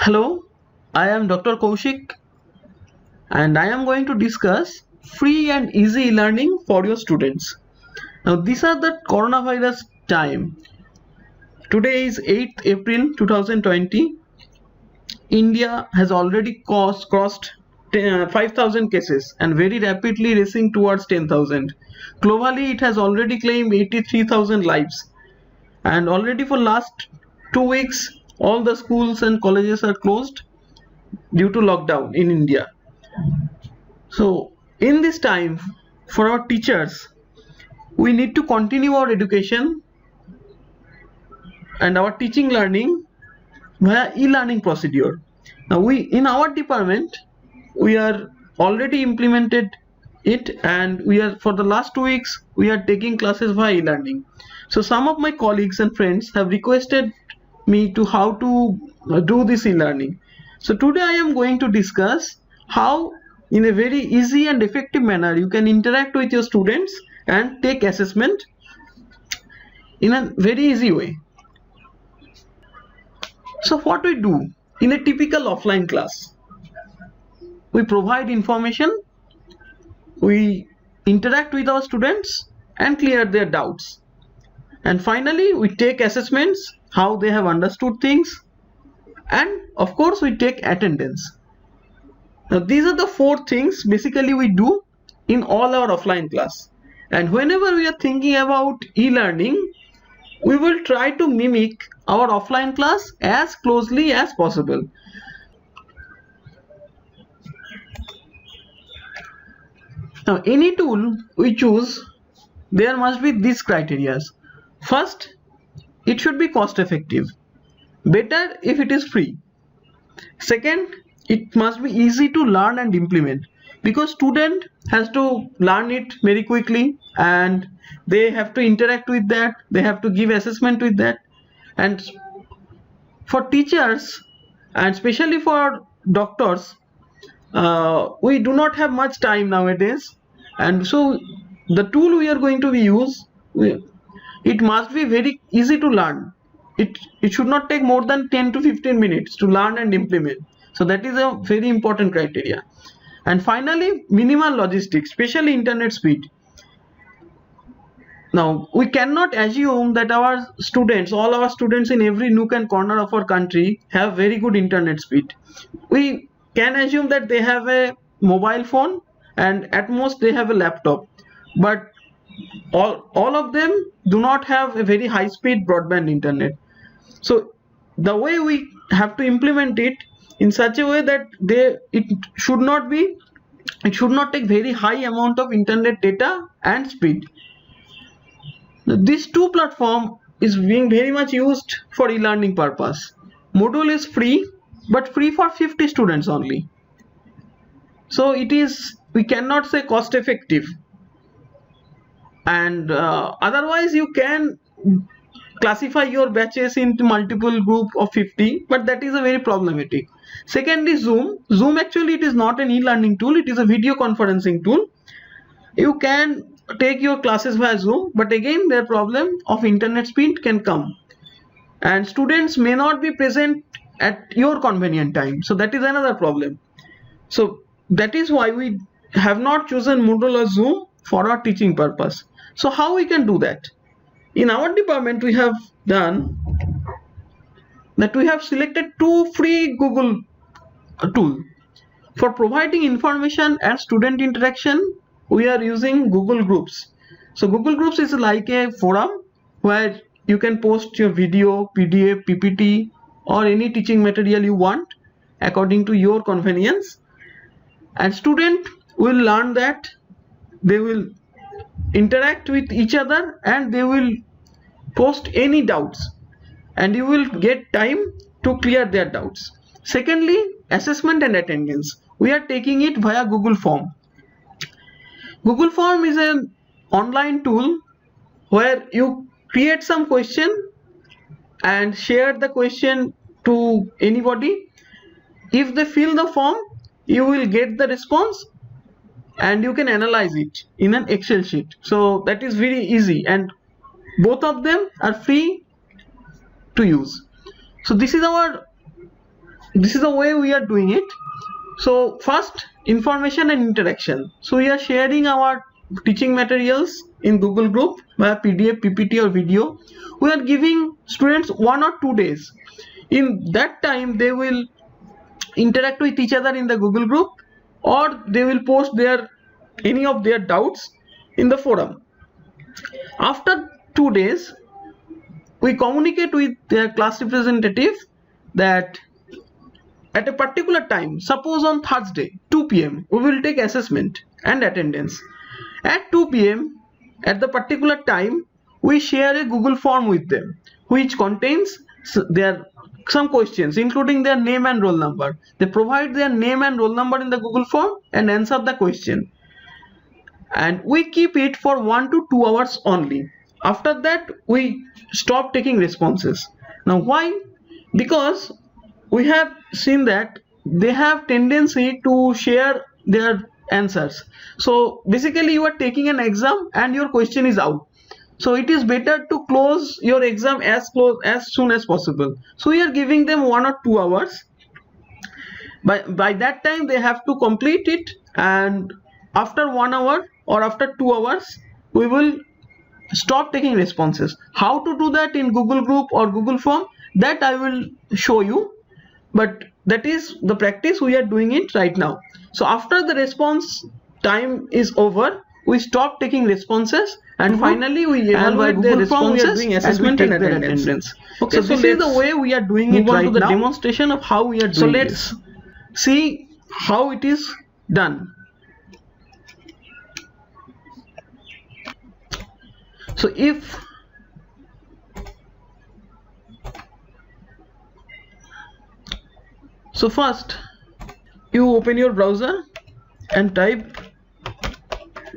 Hello, I am Dr. Kaushik and I am going to discuss free and easy learning for your students. Now these are the coronavirus time. Today is 8th April 2020. India has already crossed 5,000 cases and very rapidly racing towards 10,000. Globally it has already claimed 83,000 lives, and already for last 2 weeks all the schools and colleges are closed due to lockdown in India. So in this time, for our teachers, we need to continue our education and our teaching learning via e-learning procedure. Now we in our department we are already implemented it, and we are for the last 2 weeks we are taking classes via e-learning. So some of my colleagues and friends have requested me to how to do this e-learning. So today I am going to discuss how in a very easy and effective manner you can interact with your students and take assessment in a very easy way. So what we do in a typical offline class, we provide information, we interact with our students and clear their doubts, and finally we take assessments how they have understood things, and of course we take attendance. Now these are the 4 things basically we do in all our offline class, and whenever we are thinking about e-learning, we will try to mimic our offline class as closely as possible. Now any tool we choose, there must be these criteria. First, it should be cost effective. Better if it is free. Second, it must be easy to learn and implement, because student has to learn it very quickly and they have to interact with that, they have to give assessment with that. And for teachers and especially for doctors, we do not have much time nowadays, and so the tool we are going to use, it must be very easy to learn. It should not take more than 10 to 15 minutes to learn and implement. So that is a very important criteria. And finally, minimal logistics, especially internet speed. Now we cannot assume that all our students in every nook and corner of our country have very good internet speed. We can assume that they have a mobile phone and at most they have a laptop, but all of them do not have a very high speed broadband internet. So the way we have to implement it in such a way that it should not take very high amount of internet data and speed. These 2 platform is being very much used for e-learning purpose. Moodle is free, but free for 50 students only. So we cannot say cost effective. And otherwise you can classify your batches into multiple group of 50, but that is a very problematic. Secondly, Zoom actually it is not an e-learning tool, it is a video conferencing tool. You can take your classes via Zoom, but again their problem of internet speed can come, and students may not be present at your convenient time, so that is another problem. So that is why we have not chosen Moodle or Zoom for our teaching purpose. So how we can do that? In our department we have done that we have selected 2 free Google tool. For providing information and student interaction, we are using Google Groups. So Google Groups is like a forum where you can post your video, PDF, PPT or any teaching material you want according to your convenience, and student will learn that, they will interact with each other and they will post any doubts and you will get time to clear their doubts. Secondly, assessment and attendance, we are taking it via Google Form. Google Form is an online tool where you create some question and share the question to anybody. If they fill the form, you will get the response and you can analyze it in an Excel sheet. So that is very easy, and both of them are free to use. So this is our this is the way we are doing it. So first, information and interaction. So we are sharing our teaching materials in Google group via PDF, PPT or video. We are giving students 1 or 2 days. In that time they will interact with each other in the Google group, or they will post any of their doubts in the forum. After 2 days, we communicate with their class representative that at a particular time, suppose on Thursday 2 p.m. we will take assessment and attendance. At 2 p.m. at the particular time, we share a Google form with them which contains some questions including their name and roll number. They provide their name and roll number in the Google form and answer the question, and we keep it for 1 to 2 hours only. After that we stop taking responses. Now why? Because we have seen that they have tendency to share their answers. So basically you are taking an exam and your question is out. So it is better to close your exam as soon as possible. So we are giving them 1 or 2 hours. By that time they have to complete it, and after 1 hour or after 2 hours we will stop taking responses. How to do that in Google group or Google form, that I will show you, but that is the practice we are doing it right now. So after the response time is over, we stop taking responses, and finally we evaluate the responses and we take their attendance. Okay, so this is the way we are doing it right now. Move on to the demonstration of how we are doing it. So let's see how it is done. So first you open your browser and type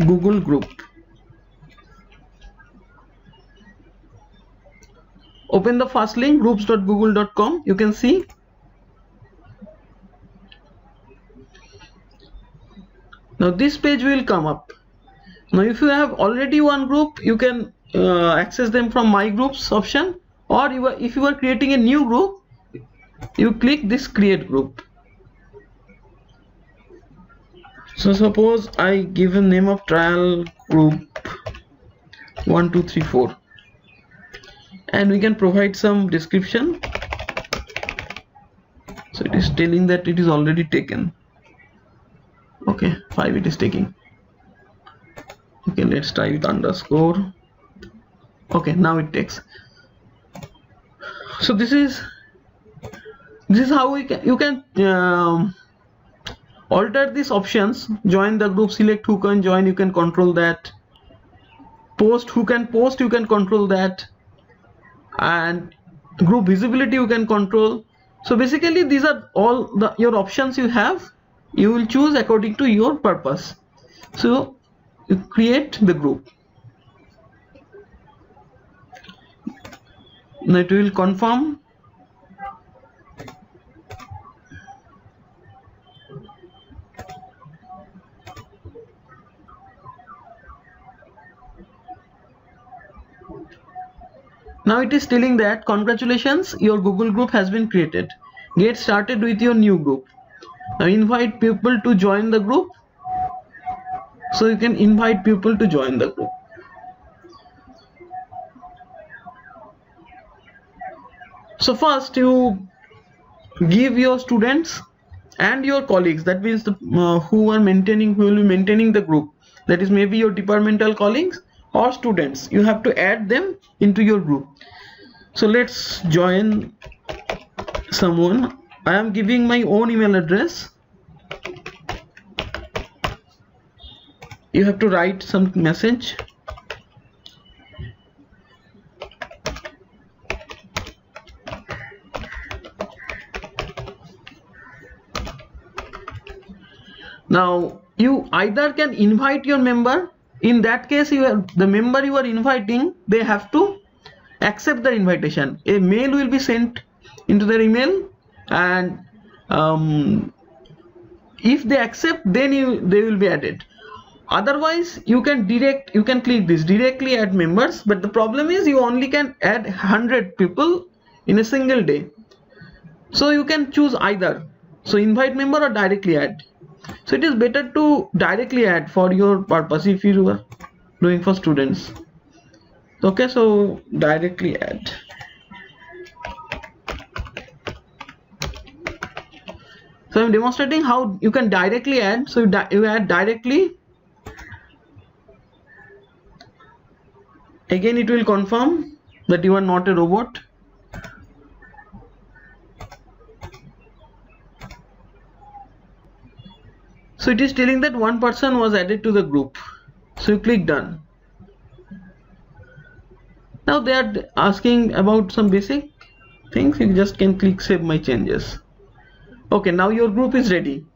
Google group. Open the first link, groups.google.com. You can see now this page will come up. Now if you have already one group, you can access them from my groups option, or if you are creating a new group, you click this create group. So suppose I give a name of trial group 1 2 3 4, and we can provide some description. So it is telling that it is already taken. Okay, 5 it is taking. Okay, let's try with underscore. Okay, now it takes. So this is how you can alter these options. Join the group, select who can join, you can control that. Post, who can post, you can control that. And group visibility you can control. So basically these are all your options you have. You will choose according to your purpose. So you create the group. Now it will confirm. Now it is telling that congratulations, your Google group has been created. Get started with your new group. Now invite people to join the group. So you can invite people to join the group. So first you give your students and your colleagues, that means who will be maintaining the group, that is maybe your departmental colleagues or students, you have to add them into your group. So let's join someone. I am giving my own email address. You have to write some message. Now you either can invite your member. In that case, the member you are inviting, they have to accept the invitation. A mail will be sent into their email, and if they accept, then they will be added. Otherwise you can click this directly add members, but the problem is you only can add 100 people in a single day. So you can choose either, so invite member or directly add. So it is better to directly add for your purpose if you are doing for students. Okay, so directly add. So I'm demonstrating how you can directly add. So you add directly. Again, it will confirm that you are not a robot. So it is telling that one person was added to the group. So you click done. Now they are asking about some basic things. You just can click save my changes. Okay, now your group is ready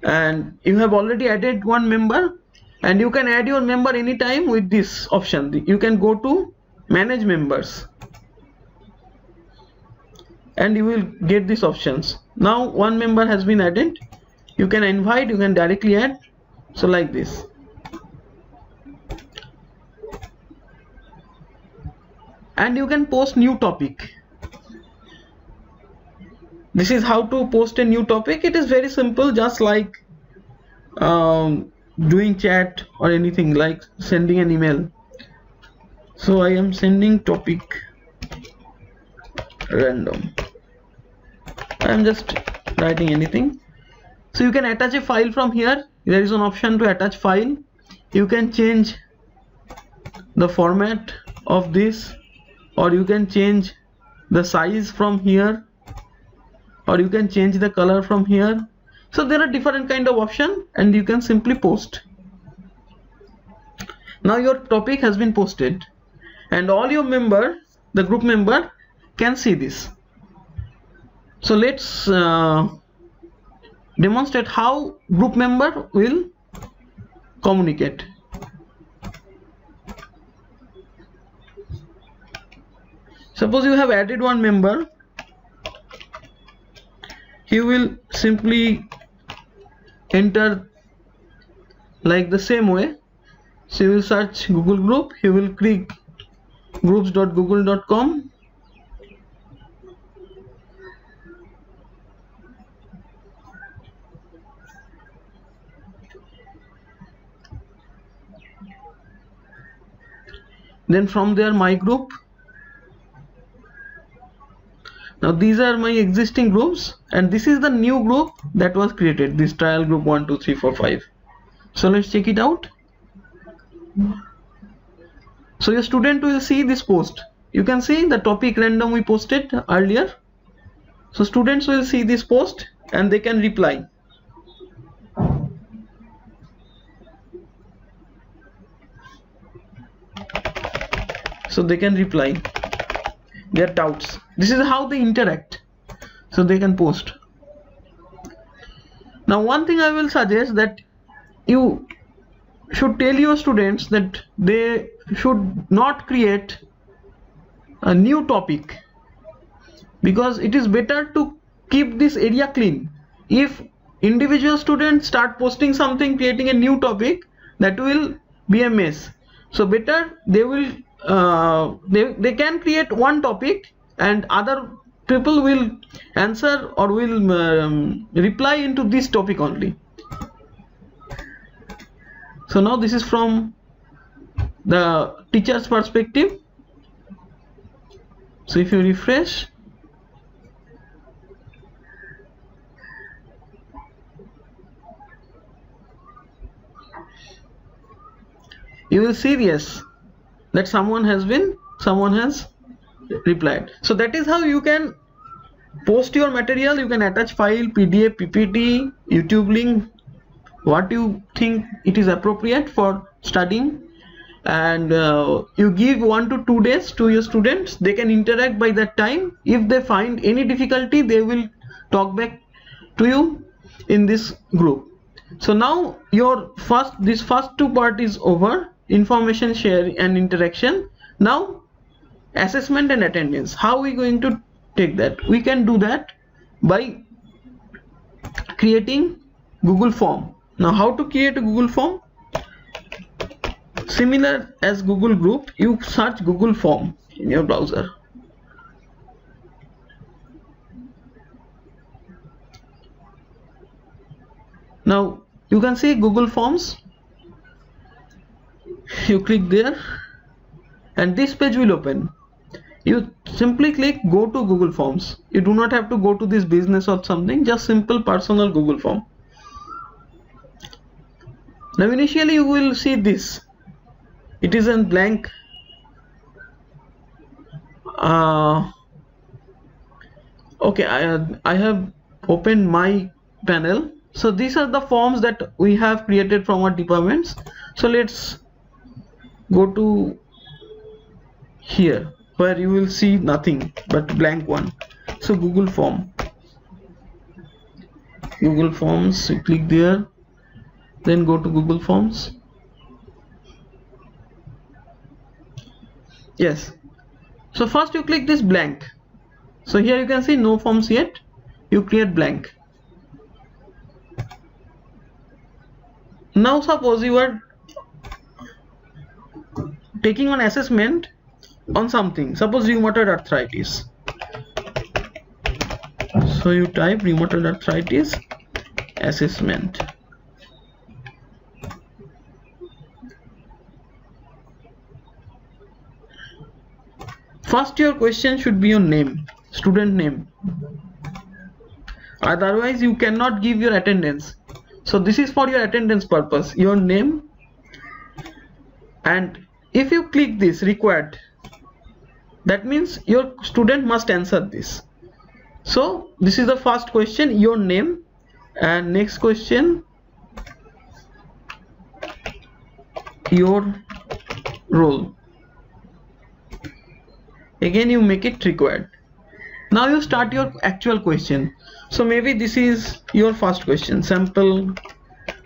and you have already added one member, and you can add your member anytime with this option. You can go to manage members and you will get these options. Now one member has been added. You can invite, you can directly add. So like this. And you can post new topic. This is how to post a new topic. It is very simple, just like doing chat or anything, like sending an email. So I am sending topic random. I am just writing anything. So you can attach a file from here. There is an option to attach file. You can change the format of this, or you can change the size from here, or you can change the color from here. So there are different kind of options and you can simply post. Now your topic has been posted and all your member, the group member, can see this. So let's demonstrate how group member will communicate. Suppose you have added one member. He will simply enter like the same way. So you will search Google Group. He will click groups.google.com. Then from there, my group. Now these are my existing groups and this is the new group that was created, this trial group 1 2 3 4 5. So let's check it out. So your student will see this post. You can see the topic random we posted earlier. So students will see this post and they can reply. So they can reply their doubts. This is how they interact. So they can post. Now one thing I will suggest, that you should tell your students that they should not create a new topic, because it is better to keep this area clean. If individual students start posting something, creating a new topic, that will be a mess. So better they will they can create one topic and other people will answer or will reply into this topic only. So now this is from the teacher's perspective. So if you refresh, you will see, yes, that someone has replied. So that is how you can post your material. You can attach file, PDF, PPT, YouTube link, what you think it is appropriate for studying, and you give 1 to 2 days to your students. They can interact by that time. If they find any difficulty, they will talk back to you in this group. So now this first two part is over, information share and interaction. Now assessment and attendance. How are we going to take that? We can do that by creating Google form. Now how to create a Google form? Similar as Google Group, you search Google form in your browser. Now you can see Google Forms. You click there and this page will open. You simply click go to Google Forms. You do not have to go to this business or something, just simple personal Google form. Now initially you will see this, it is in blank. Okay, I have opened my panel. So these are the forms that we have created from our departments. So let's go to here where you will see nothing but blank one. So Google Forms, you click there, then go to Google Forms. Yes, so first you click this blank. So here you can see no forms yet. You create blank. Now suppose you are taking an assessment on something, suppose rheumatoid arthritis. So you type rheumatoid arthritis assessment. First your question should be your name, student name, otherwise you cannot give your attendance. So this is for your attendance purpose, your name. And if you click this required, that means your student must answer this. So this is the first question, your name, and next question, your role. Again you make it required. Now you start your actual question. So maybe this is your first question, sample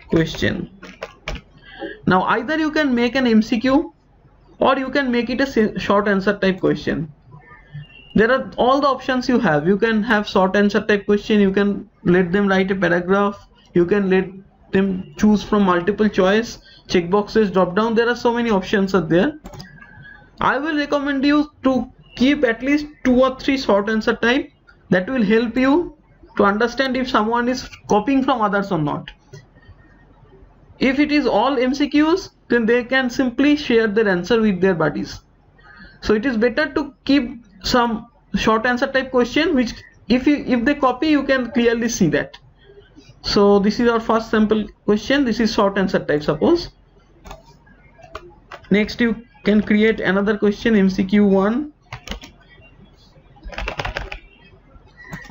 question. Now either you can make an MCQ or you can make it a short answer type question. There are all the options you have. You can have short answer type question, you can let them write a paragraph, you can let them choose from multiple choice, checkboxes, drop down. There are so many options are there. I will recommend you to keep at least 2 or 3 short answer type. That will help you to understand if someone is copying from others or not. If it is all MCQs, then they can simply share their answer with their buddies. So it is better to keep some short answer type question, which if they copy, you can clearly see that. So this is our first sample question. This is short answer type, suppose. Next you can create another question, MCQ 1,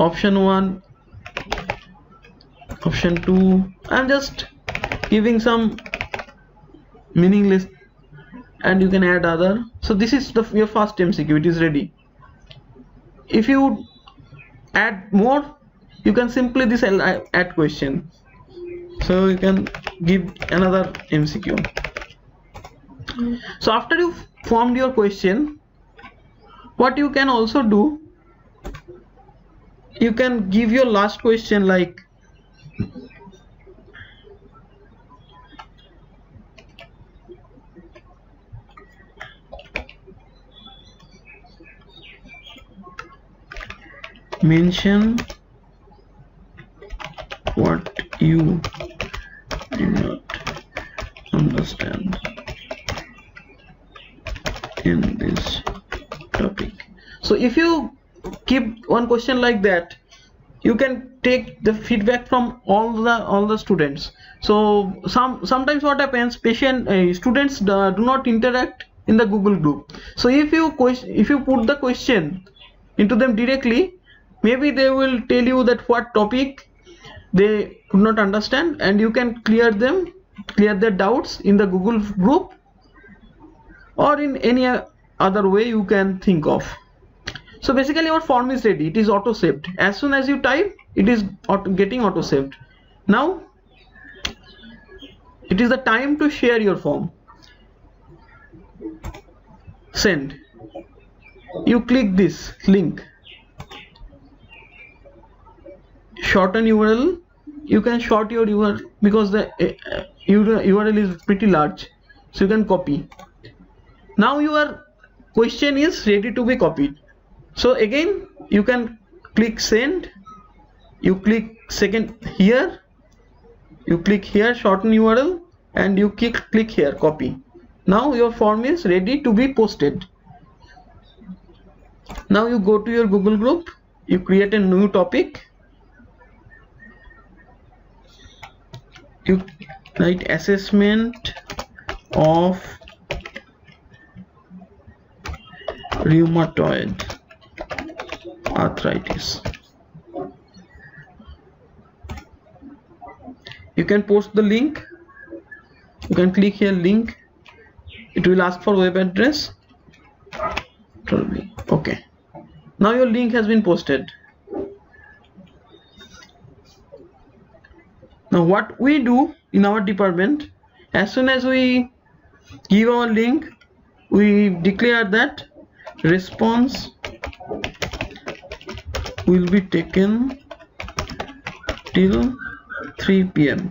option 1, option 2. I'm just giving some meaningless, and you can add other. So this is your first MCQ, it is ready. If you add more, you can simply this add question. So you can give another MCQ. So after you formed your question, what you can also do, you can give your last question like mention what you do not understand in this topic. So if you keep one question like that, you can take the feedback from all the students. So sometimes what happens, students do not interact in the Google group. So if you put the question into them directly, maybe they will tell you that what topic they could not understand, and you can clear their doubts in the Google group or in any other way you can think of. So basically your form is ready, it is auto saved. As soon as you type, it is getting auto saved. Now it is the time to share your form. Send. You click this link, shorten URL. You can short your URL because the URL is pretty large, so you can copy. Now your question is ready to be copied. So again you can click send, you click second here, You click here, shorten URL, and you click here, copy. Now your form is ready to be posted. Now you go to your Google group, you create a new topic, you write assessment of rheumatoid arthritis. You can post the link. You can click here, link. It will ask for web address. Okay. Now your link has been posted. Now what we do in our department, as soon as we give our link, we declare that response will be taken till 3 PM.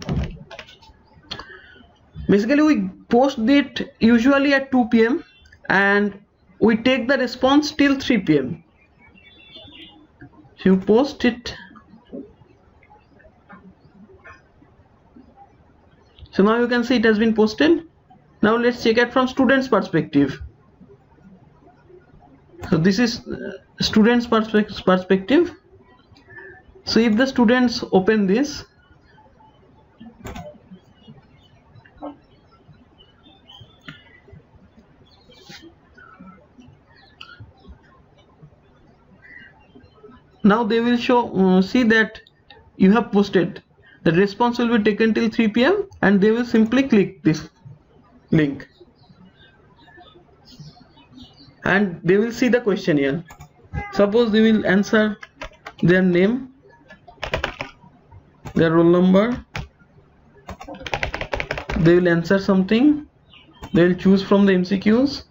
Basically we post it usually at 2 PM and we take the response till 3 PM. So you post it. So now you can see it has been posted. Now let's check it from students' perspective. So this is students' perspective. So if the students open this, now they will show see that you have posted. The response will be taken till 3 PM and they will simply click this link and they will see the question here. Suppose they will answer their name, their roll number, they will answer something, they will choose from the MCQs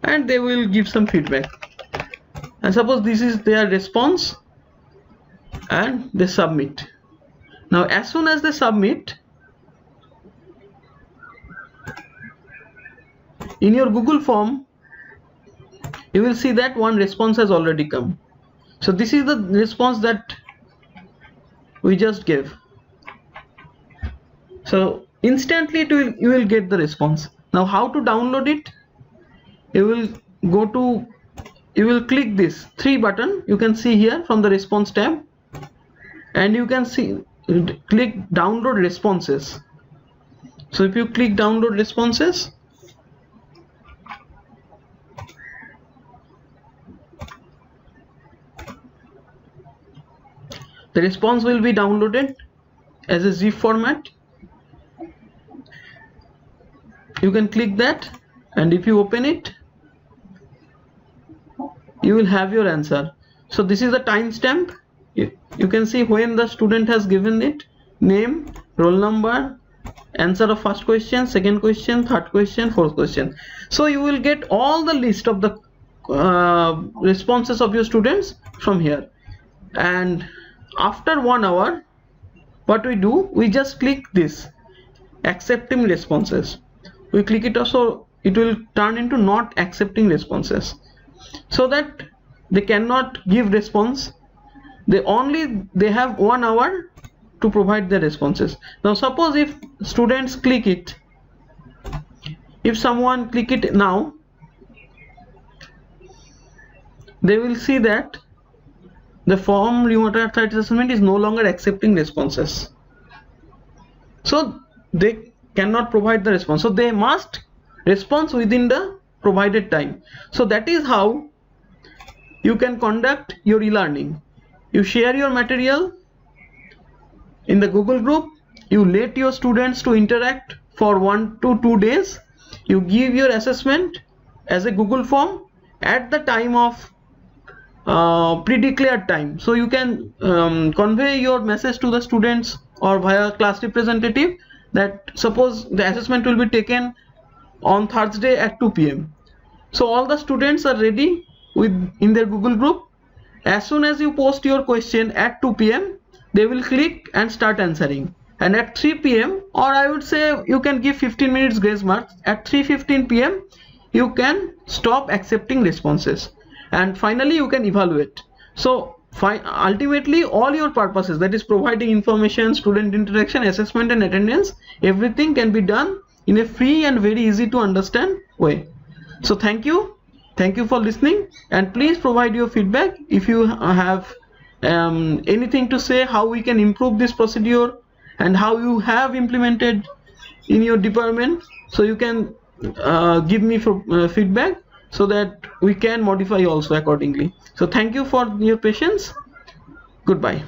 and they will give some feedback. And suppose this is their response and they submit. Now as soon as they submit, in your Google form you will see that one response has already come. So this is the response that we just gave. So instantly you will get the response. Now how to download it? You will click this 3 button you can see here from the response tab, and you can see click download responses. So if you click download responses, the response will be downloaded as a zip format. You can click that and if you open it, you will have your answer. So this is the timestamp. You can see when the student has given it, name, roll number, answer of first question, second question, third question, fourth question. So you will get all the list of the responses of your students from here. And after 1 hour, what we do, we just click this accepting responses. We click it also, it will turn into not accepting responses, so that they cannot give response. They have 1 hour to provide their responses. Now suppose if students click it, if someone click it now, they will see that the form rheumatoid arthritis assessment is no longer accepting responses. So they cannot provide the response. So they must respond within the provided time. So that is how you can conduct your e-learning. You share your material in the Google group, you let your students to interact for 1 to 2 days, you give your assessment as a Google form at the time of pre-declared time. So you can convey your message to the students or via class representative that suppose the assessment will be taken on Thursday at 2 PM. So all the students are ready in their Google group. As soon as you post your question at 2 PM, they will click and start answering. And at 3 PM, or I would say you can give 15 minutes grace mark, at 3:15 PM you can stop accepting responses, and finally you can evaluate. So ultimately all your purposes, that is providing information, student interaction, assessment and attendance, everything can be done in a free and very easy to understand way. So thank you for listening, and please provide your feedback if you have anything to say how we can improve this procedure and how you have implemented in your department. So you can give me feedback so that we can modify also accordingly. So thank you for your patience. Goodbye.